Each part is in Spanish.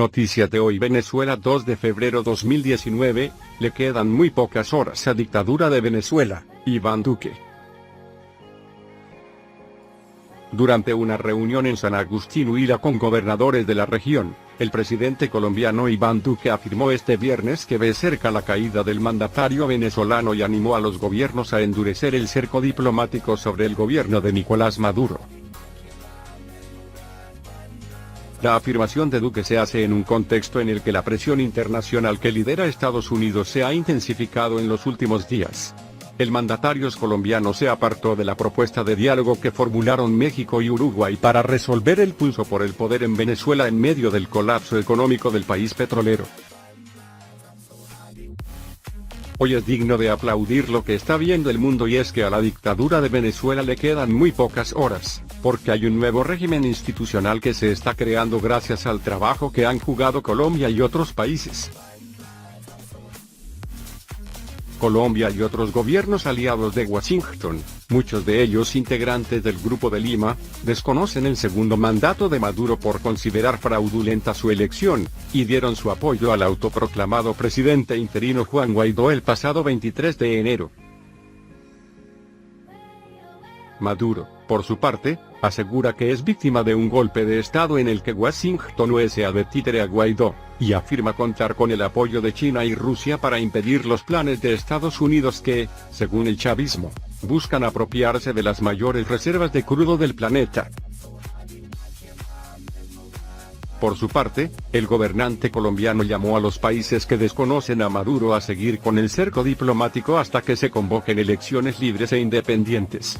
Noticias de hoy: Venezuela, 2 de febrero 2019, le quedan muy pocas horas a dictadura de Venezuela, Iván Duque. Durante una reunión en San Agustín Huila con gobernadores de la región, el presidente colombiano Iván Duque afirmó este viernes que ve cerca la caída del mandatario venezolano y animó a los gobiernos a endurecer el cerco diplomático sobre el gobierno de Nicolás Maduro. La afirmación de Duque se hace en un contexto en el que la presión internacional que lidera Estados Unidos se ha intensificado en los últimos días. El mandatario colombiano se apartó de la propuesta de diálogo que formularon México y Uruguay para resolver el pulso por el poder en Venezuela en medio del colapso económico del país petrolero. Hoy es digno de aplaudir lo que está viendo el mundo, y es que a la dictadura de Venezuela le quedan muy pocas horas, porque hay un nuevo régimen institucional que se está creando gracias al trabajo que han jugado Colombia y otros países. Colombia y otros gobiernos aliados de Washington, muchos de ellos integrantes del Grupo de Lima, desconocen el segundo mandato de Maduro por considerar fraudulenta su elección, y dieron su apoyo al autoproclamado presidente interino Juan Guaidó el pasado 23 de enero. Maduro, por su parte, asegura que es víctima de un golpe de Estado en el que Washington usa de títere a Guaidó, y afirma contar con el apoyo de China y Rusia para impedir los planes de Estados Unidos que, según el chavismo, buscan apropiarse de las mayores reservas de crudo del planeta. Por su parte, el gobernante colombiano llamó a los países que desconocen a Maduro a seguir con el cerco diplomático hasta que se convoquen elecciones libres e independientes.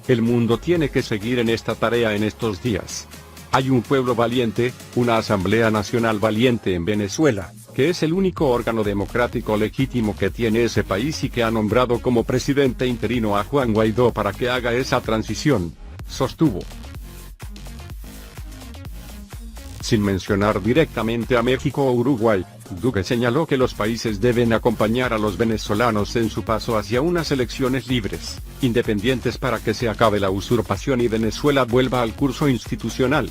El mundo tiene que seguir en esta tarea en estos días. Hay un pueblo valiente, una Asamblea Nacional valiente en Venezuela, que es el único órgano democrático legítimo que tiene ese país y que ha nombrado como presidente interino a Juan Guaidó para que haga esa transición, sostuvo. Sin mencionar directamente a México o Uruguay, Duque señaló que los países deben acompañar a los venezolanos en su paso hacia unas elecciones libres, independientes para que se acabe la usurpación y Venezuela vuelva al curso institucional.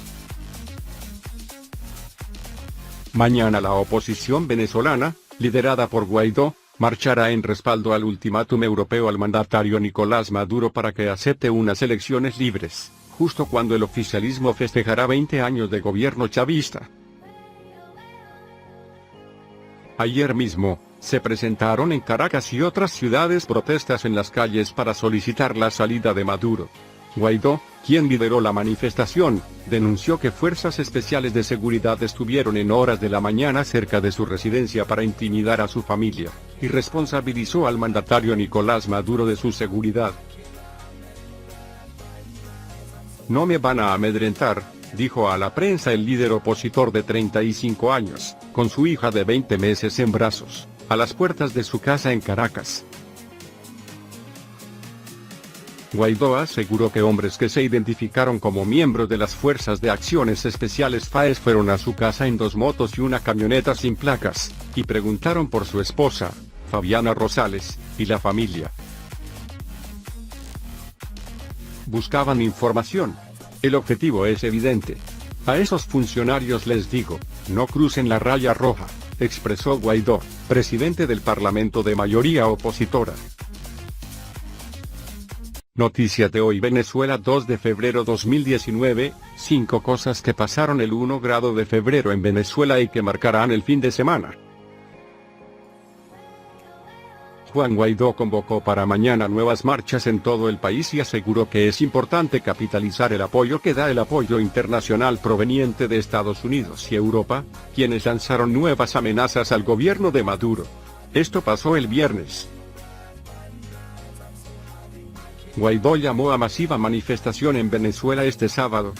Mañana la oposición venezolana, liderada por Guaidó, marchará en respaldo al ultimátum europeo al mandatario Nicolás Maduro para que acepte unas elecciones libres, justo cuando el oficialismo festejará 20 años de gobierno chavista. Ayer mismo, se presentaron en Caracas y otras ciudades protestas en las calles para solicitar la salida de Maduro. Guaidó, quien lideró la manifestación, denunció que fuerzas especiales de seguridad estuvieron en horas de la mañana cerca de su residencia para intimidar a su familia, y responsabilizó al mandatario Nicolás Maduro de su seguridad. No me van a amedrentar, dijo a la prensa el líder opositor de 35 años, con su hija de 20 meses en brazos, a las puertas de su casa en Caracas. Guaidó aseguró que hombres que se identificaron como miembros de las Fuerzas de Acciones Especiales FAES fueron a su casa en 2 motos y una camioneta sin placas, y preguntaron por su esposa, Fabiana Rosales, y la familia. Buscaban información. El objetivo es evidente. A esos funcionarios les digo, no crucen la raya roja, expresó Guaidó, presidente del Parlamento de mayoría opositora. Noticias de hoy: Venezuela, 2 de febrero 2019, 5 cosas que pasaron el 1 grado de febrero en Venezuela y que marcarán el fin de semana. Juan Guaidó convocó para mañana nuevas marchas en todo el país y aseguró que es importante capitalizar el apoyo que da el apoyo internacional proveniente de Estados Unidos y Europa, quienes lanzaron nuevas amenazas al gobierno de Maduro. Esto pasó el viernes. Guaidó llamó a masiva manifestación en Venezuela este sábado.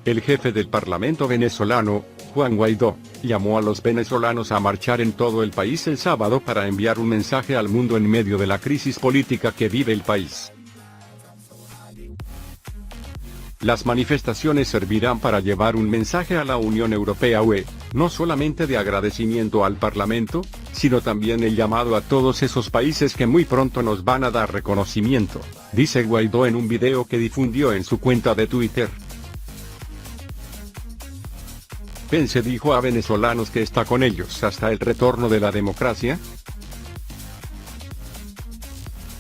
El jefe del Parlamento venezolano, Juan Guaidó, llamó a los venezolanos a marchar en todo el país el sábado para enviar un mensaje al mundo en medio de la crisis política que vive el país. Las manifestaciones servirán para llevar un mensaje a la Unión Europea (UE), no solamente de agradecimiento al Parlamento, sino también el llamado a todos esos países que muy pronto nos van a dar reconocimiento, dice Guaidó en un video que difundió en su cuenta de Twitter. Pence dijo a venezolanos que está con ellos hasta el retorno de la democracia.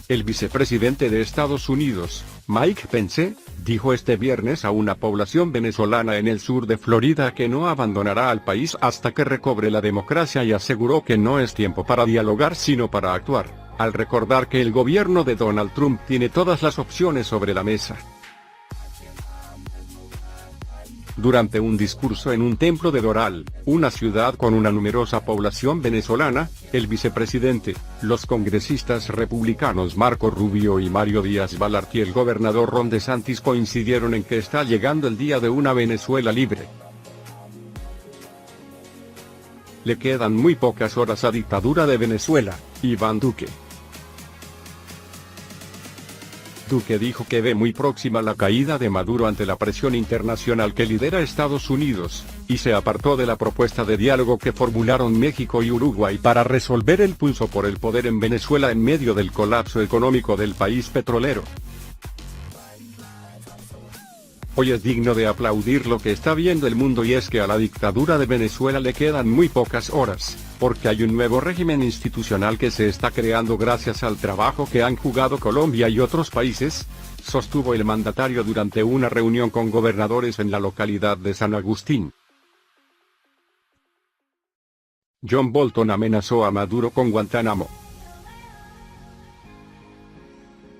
El vicepresidente de Estados Unidos, Mike Pence, dijo este viernes a una población venezolana en el sur de Florida que no abandonará al país hasta que recobre la democracia y aseguró que no es tiempo para dialogar sino para actuar, al recordar que el gobierno de Donald Trump tiene todas las opciones sobre la mesa. Durante un discurso en un templo de Doral, una ciudad con una numerosa población venezolana, el vicepresidente, los congresistas republicanos Marco Rubio y Mario Díaz-Balart y el gobernador Ron DeSantis coincidieron en que está llegando el día de una Venezuela libre. Le quedan muy pocas horas a dictadura de Venezuela, Iván Duque. Duque dijo que ve muy próxima la caída de Maduro ante la presión internacional que lidera Estados Unidos, y se apartó de la propuesta de diálogo que formularon México y Uruguay para resolver el pulso por el poder en Venezuela en medio del colapso económico del país petrolero. Hoy es digno de aplaudir lo que está viendo el mundo y es que a la dictadura de Venezuela le quedan muy pocas horas, porque hay un nuevo régimen institucional que se está creando gracias al trabajo que han jugado Colombia y otros países, sostuvo el mandatario durante una reunión con gobernadores en la localidad de San Agustín. John Bolton amenazó a Maduro con Guantánamo.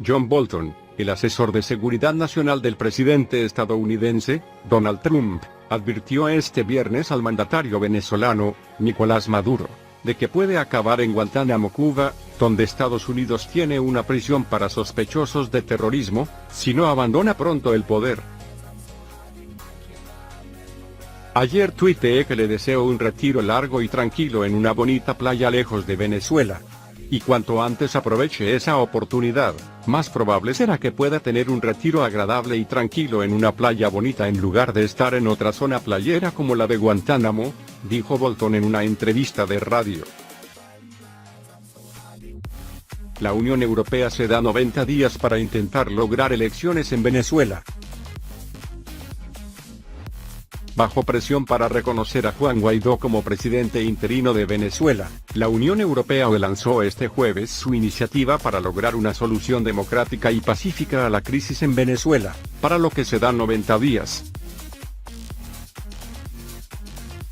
John Bolton, el asesor de seguridad nacional del presidente estadounidense, Donald Trump, advirtió este viernes al mandatario venezolano, Nicolás Maduro, de que puede acabar en Guantánamo, Cuba, donde Estados Unidos tiene una prisión para sospechosos de terrorismo, si no abandona pronto el poder. Ayer tuiteé que le deseo un retiro largo y tranquilo en una bonita playa lejos de Venezuela. Y cuanto antes aproveche esa oportunidad, más probable será que pueda tener un retiro agradable y tranquilo en una playa bonita en lugar de estar en otra zona playera como la de Guantánamo, dijo Bolton en una entrevista de radio. La Unión Europea se da 90 días para intentar lograr elecciones en Venezuela. Bajo presión para reconocer a Juan Guaidó como presidente interino de Venezuela, la Unión Europea lanzó este jueves su iniciativa para lograr una solución democrática y pacífica a la crisis en Venezuela, para lo que se dan 90 días.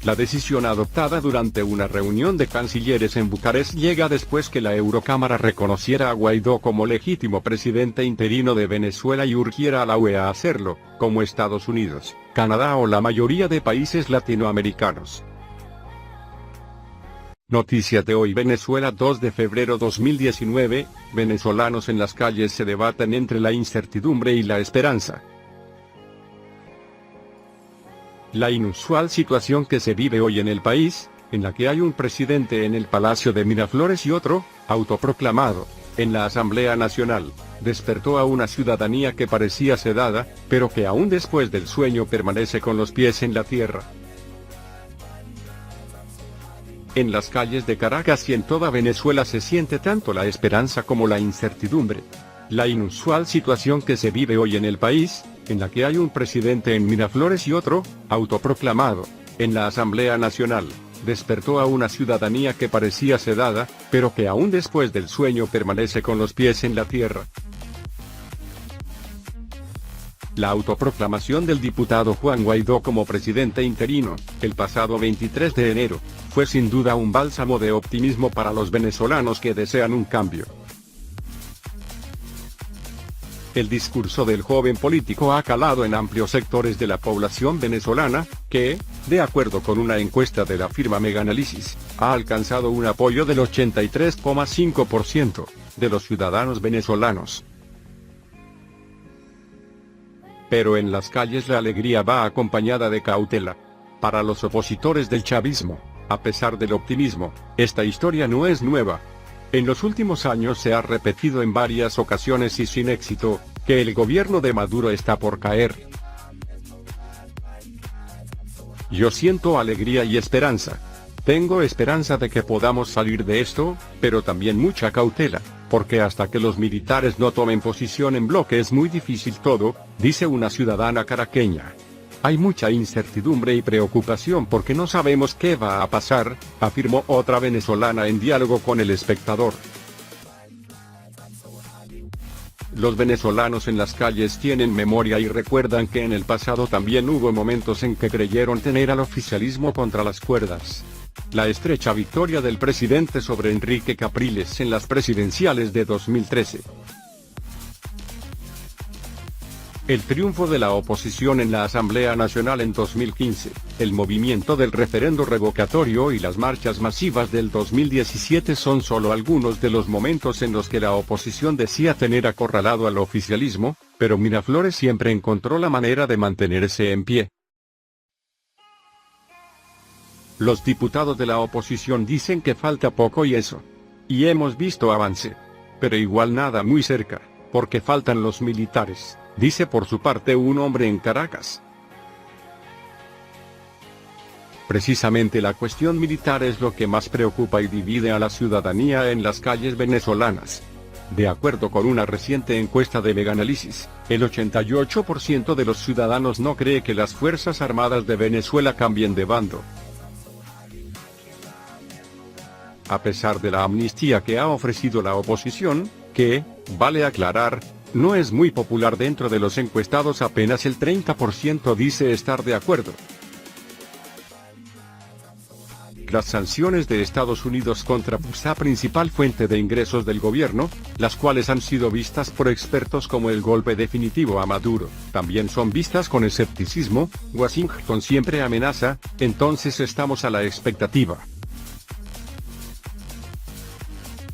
La decisión adoptada durante una reunión de cancilleres en Bucarest llega después que la Eurocámara reconociera a Guaidó como legítimo presidente interino de Venezuela y urgiera a la UE a hacerlo, como Estados Unidos, Canadá o la mayoría de países latinoamericanos. Noticias de hoy: Venezuela, 2 de febrero 2019, venezolanos en las calles se debaten entre la incertidumbre y la esperanza. La inusual situación que se vive hoy en el país, en la que hay un presidente en el Palacio de Miraflores y otro, autoproclamado, en la Asamblea Nacional, despertó a una ciudadanía que parecía sedada, pero que aún después del sueño permanece con los pies en la tierra. En las calles de Caracas y en toda Venezuela se siente tanto la esperanza como la incertidumbre. La inusual situación que se vive hoy en el país, en la que hay un presidente en Miraflores y otro, autoproclamado, en la Asamblea Nacional, despertó a una ciudadanía que parecía sedada, pero que aún después del sueño permanece con los pies en la tierra. La autoproclamación del diputado Juan Guaidó como presidente interino, el pasado 23 de enero, fue sin duda un bálsamo de optimismo para los venezolanos que desean un cambio. El discurso del joven político ha calado en amplios sectores de la población venezolana, que, de acuerdo con una encuesta de la firma Meganalysis, ha alcanzado un apoyo del 83,5% de los ciudadanos venezolanos. Pero en las calles la alegría va acompañada de cautela. Para los opositores del chavismo, a pesar del optimismo, esta historia no es nueva. En los últimos años se ha repetido en varias ocasiones y sin éxito, que el gobierno de Maduro está por caer. Yo siento alegría y esperanza. Tengo esperanza de que podamos salir de esto, pero también mucha cautela, porque hasta que los militares no tomen posición en bloque es muy difícil todo, dice una ciudadana caraqueña. Hay mucha incertidumbre y preocupación porque no sabemos qué va a pasar, afirmó otra venezolana en diálogo con El Espectador. Los venezolanos en las calles tienen memoria y recuerdan que en el pasado también hubo momentos en que creyeron tener al oficialismo contra las cuerdas. La estrecha victoria del presidente sobre Enrique Capriles en las presidenciales de 2013. El triunfo de la oposición en la Asamblea Nacional en 2015, el movimiento del referendo revocatorio y las marchas masivas del 2017 son solo algunos de los momentos en los que la oposición decía tener acorralado al oficialismo, pero Miraflores siempre encontró la manera de mantenerse en pie. Los diputados de la oposición dicen que falta poco y eso. Y hemos visto avance. Pero igual nada muy cerca, porque faltan los militares, dice por su parte un hombre en Caracas. Precisamente la cuestión militar es lo que más preocupa y divide a la ciudadanía en las calles venezolanas. De acuerdo con una reciente encuesta de Meganalysis, el 88% de los ciudadanos no cree que las Fuerzas Armadas de Venezuela cambien de bando. A pesar de la amnistía que ha ofrecido la oposición, que, vale aclarar, no es muy popular dentro de los encuestados, apenas el 30% dice estar de acuerdo. Las sanciones de Estados Unidos contra la principal fuente de ingresos del gobierno, las cuales han sido vistas por expertos como el golpe definitivo a Maduro, también son vistas con escepticismo. Washington siempre amenaza, entonces estamos a la expectativa,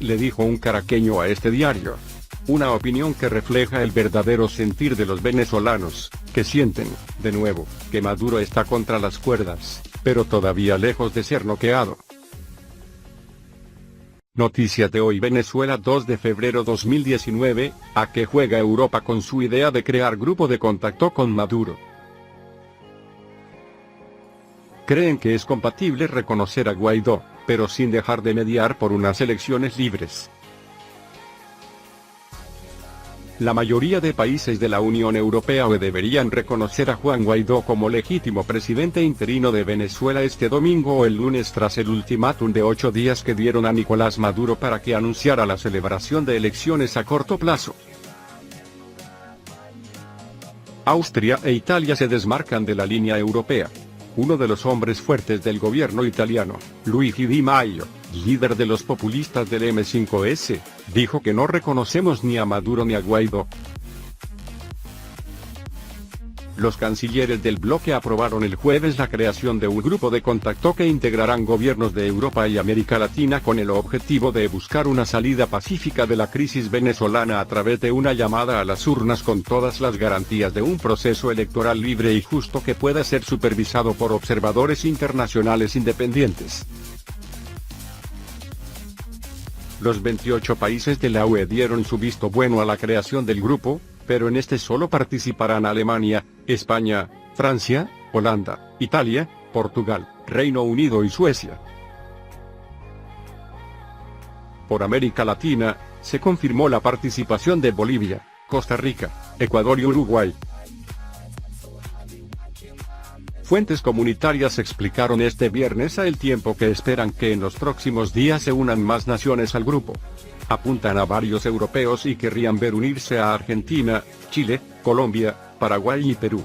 le dijo un caraqueño a este diario. Una opinión que refleja el verdadero sentir de los venezolanos, que sienten, de nuevo, que Maduro está contra las cuerdas, pero todavía lejos de ser noqueado. Noticias de hoy: Venezuela, 2 de febrero 2019, ¿a qué juega Europa con su idea de crear grupo de contacto con Maduro? Creen que es compatible reconocer a Guaidó, pero sin dejar de mediar por unas elecciones libres. La mayoría de países de la Unión Europea deberían reconocer a Juan Guaidó como legítimo presidente interino de Venezuela este domingo o el lunes tras el ultimátum de 8 días que dieron a Nicolás Maduro para que anunciara la celebración de elecciones a corto plazo. Austria e Italia se desmarcan de la línea europea. Uno de los hombres fuertes del gobierno italiano, Luigi Di Maio, líder de los populistas del M5S, dijo que no reconocemos ni a Maduro ni a Guaidó. Los cancilleres del bloque aprobaron el jueves la creación de un grupo de contacto que integrarán gobiernos de Europa y América Latina con el objetivo de buscar una salida pacífica de la crisis venezolana a través de una llamada a las urnas con todas las garantías de un proceso electoral libre y justo que pueda ser supervisado por observadores internacionales independientes. Los 28 países de la UE dieron su visto bueno a la creación del grupo, pero en este solo participarán Alemania, España, Francia, Holanda, Italia, Portugal, Reino Unido y Suecia. Por América Latina, se confirmó la participación de Bolivia, Costa Rica, Ecuador y Uruguay. Fuentes comunitarias explicaron este viernes a El Tiempo que esperan que en los próximos días se unan más naciones al grupo. Apuntan a varios europeos y querrían ver unirse a Argentina, Chile, Colombia, Paraguay y Perú.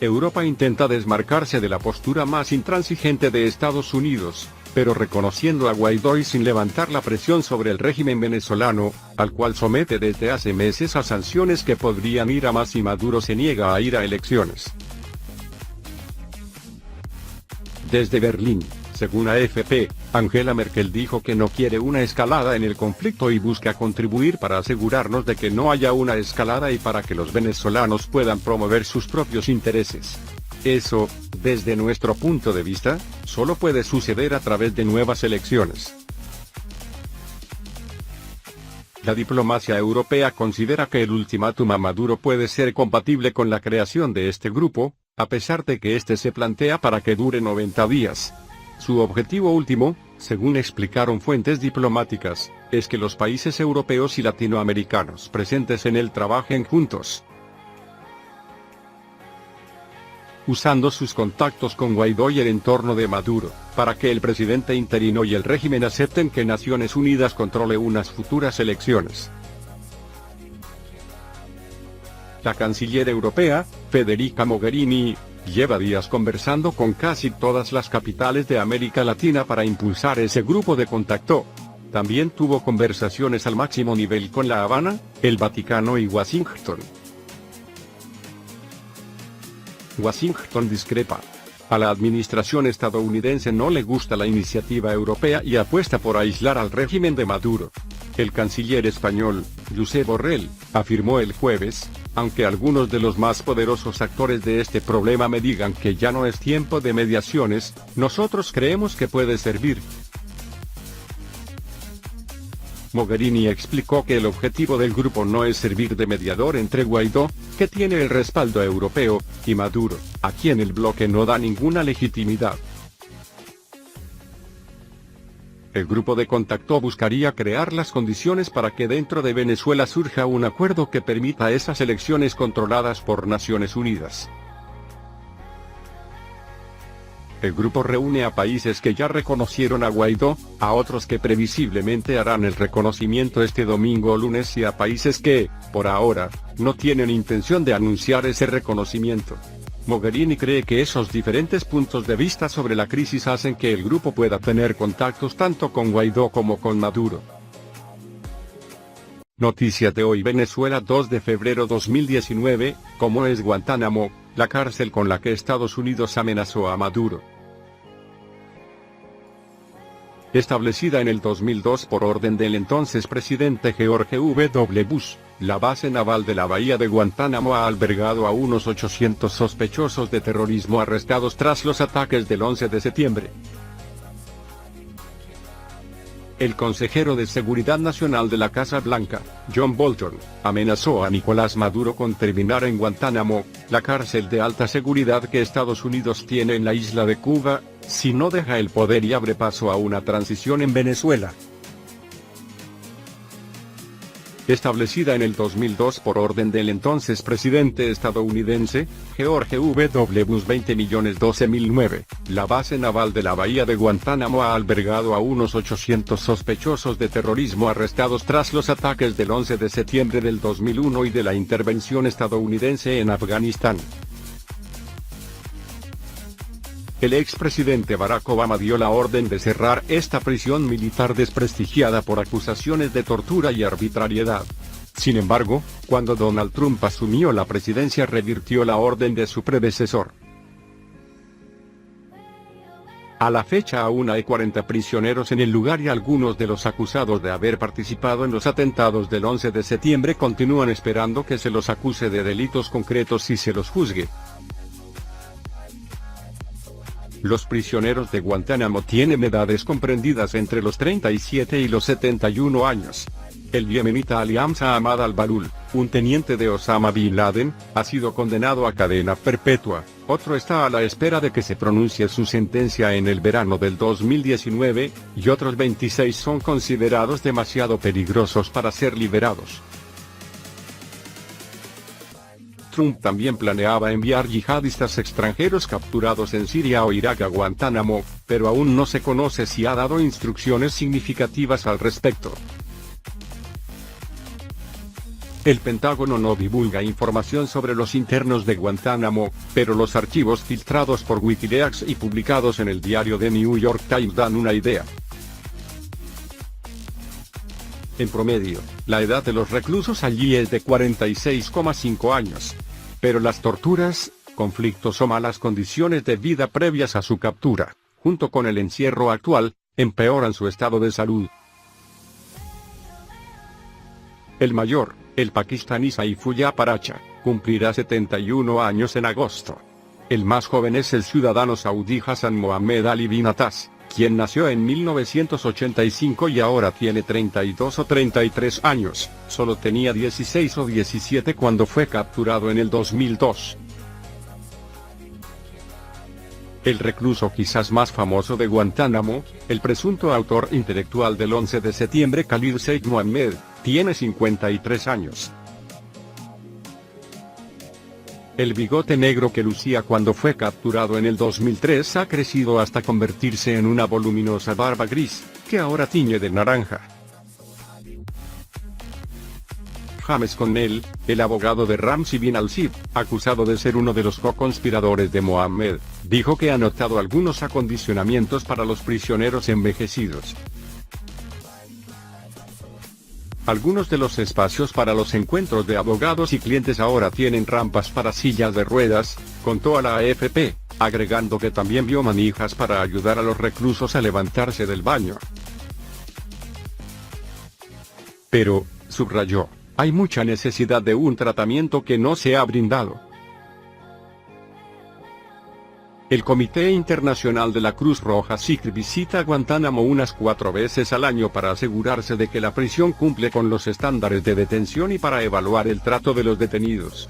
Europa intenta desmarcarse de la postura más intransigente de Estados Unidos, pero reconociendo a Guaidó y sin levantar la presión sobre el régimen venezolano, al cual somete desde hace meses a sanciones que podrían ir a más si Maduro se niega a ir a elecciones. Desde Berlín, según AFP, Angela Merkel dijo que no quiere una escalada en el conflicto y busca contribuir para asegurarnos de que no haya una escalada y para que los venezolanos puedan promover sus propios intereses. Eso, desde nuestro punto de vista, solo puede suceder a través de nuevas elecciones. La diplomacia europea considera que el ultimátum a Maduro puede ser compatible con la creación de este grupo, a pesar de que este se plantea para que dure 90 días. Su objetivo último, según explicaron fuentes diplomáticas, es que los países europeos y latinoamericanos presentes en él trabajen juntos, usando sus contactos con Guaidó y el entorno de Maduro, para que el presidente interino y el régimen acepten que Naciones Unidas controle unas futuras elecciones. La canciller europea, Federica Mogherini, lleva días conversando con casi todas las capitales de América Latina para impulsar ese grupo de contacto. También tuvo conversaciones al máximo nivel con La Habana, el Vaticano y Washington. Washington discrepa. A la administración estadounidense no le gusta la iniciativa europea y apuesta por aislar al régimen de Maduro. El canciller español, Josep Borrell, afirmó el jueves: aunque algunos de los más poderosos actores de este problema me digan que ya no es tiempo de mediaciones, nosotros creemos que puede servir. Mogherini explicó que el objetivo del grupo no es servir de mediador entre Guaidó, que tiene el respaldo europeo, y Maduro, a quien el bloque no da ninguna legitimidad. El grupo de contacto buscaría crear las condiciones para que dentro de Venezuela surja un acuerdo que permita esas elecciones controladas por Naciones Unidas. El grupo reúne a países que ya reconocieron a Guaidó, a otros que previsiblemente harán el reconocimiento este domingo o lunes y a países que, por ahora, no tienen intención de anunciar ese reconocimiento. Mogherini cree que esos diferentes puntos de vista sobre la crisis hacen que el grupo pueda tener contactos tanto con Guaidó como con Maduro. Noticias de hoy: Venezuela, 2 de febrero 2019, ¿cómo es Guantánamo, la cárcel con la que Estados Unidos amenazó a Maduro? Establecida en el 2002 por orden del entonces presidente George W. Bush, la base naval de la bahía de Guantánamo ha albergado a unos 800 sospechosos de terrorismo arrestados tras los ataques del 11 de septiembre. El consejero de Seguridad Nacional de la Casa Blanca, John Bolton, amenazó a Nicolás Maduro con terminar en Guantánamo, la cárcel de alta seguridad que Estados Unidos tiene en la isla de Cuba, si no deja el poder y abre paso a una transición en Venezuela. Establecida en el 2002 por orden del entonces presidente estadounidense, George W. Bush 20.012.009, la base naval de la bahía de Guantánamo ha albergado a unos 800 sospechosos de terrorismo arrestados tras los ataques del 11 de septiembre del 2001 y de la intervención estadounidense en Afganistán. El expresidente Barack Obama dio la orden de cerrar esta prisión militar desprestigiada por acusaciones de tortura y arbitrariedad. Sin embargo, cuando Donald Trump asumió la presidencia revirtió la orden de su predecesor. A la fecha aún hay 40 prisioneros en el lugar y algunos de los acusados de haber participado en los atentados del 11 de septiembre continúan esperando que se los acuse de delitos concretos y se los juzgue. Los prisioneros de Guantánamo tienen edades comprendidas entre los 37 y los 71 años. El yemenita Ali Hamza Ahmad al-Balul, un teniente de Osama Bin Laden, ha sido condenado a cadena perpetua. Otro está a la espera de que se pronuncie su sentencia en el verano del 2019, y otros 26 son considerados demasiado peligrosos para ser liberados. Trump también planeaba enviar yihadistas extranjeros capturados en Siria o Irak a Guantánamo, pero aún no se conoce si ha dado instrucciones significativas al respecto. El Pentágono no divulga información sobre los internos de Guantánamo, pero los archivos filtrados por Wikileaks y publicados en el diario The New York Times dan una idea. En promedio, la edad de los reclusos allí es de 46,5 años. Pero las torturas, conflictos o malas condiciones de vida previas a su captura, junto con el encierro actual, empeoran su estado de salud. El mayor, el pakistaní Saifullah Paracha, cumplirá 71 años en agosto. El más joven es el ciudadano saudí Hassan Mohammed Ali bin Atas, quien nació en 1985 y ahora tiene 32 o 33 años, solo tenía 16 o 17 cuando fue capturado en el 2002. El recluso quizás más famoso de Guantánamo, el presunto autor intelectual del 11 de septiembre Khalid Sheikh Mohammed, tiene 53 años. El bigote negro que lucía cuando fue capturado en el 2003 ha crecido hasta convertirse en una voluminosa barba gris, que ahora tiñe de naranja. James Connell, el abogado de Ramzi bin al-Shibh, acusado de ser uno de los co-conspiradores de Mohammed, dijo que ha notado algunos acondicionamientos para los prisioneros envejecidos. Algunos de los espacios para los encuentros de abogados y clientes ahora tienen rampas para sillas de ruedas, contó a la AFP, agregando que también vio manijas para ayudar a los reclusos a levantarse del baño. Pero, subrayó, hay mucha necesidad de un tratamiento que no se ha brindado. El Comité Internacional de la Cruz Roja SICR visita Guantánamo unas 4 veces al año para asegurarse de que la prisión cumple con los estándares de detención y para evaluar el trato de los detenidos.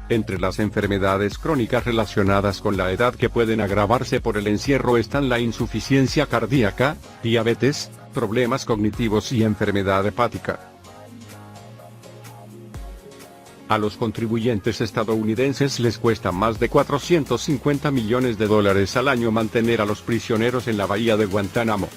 Entre las enfermedades crónicas relacionadas con la edad que pueden agravarse por el encierro están la insuficiencia cardíaca, diabetes, problemas cognitivos y enfermedad hepática. A los contribuyentes estadounidenses les cuesta más de $450 millones al año mantener a los prisioneros en la bahía de Guantánamo.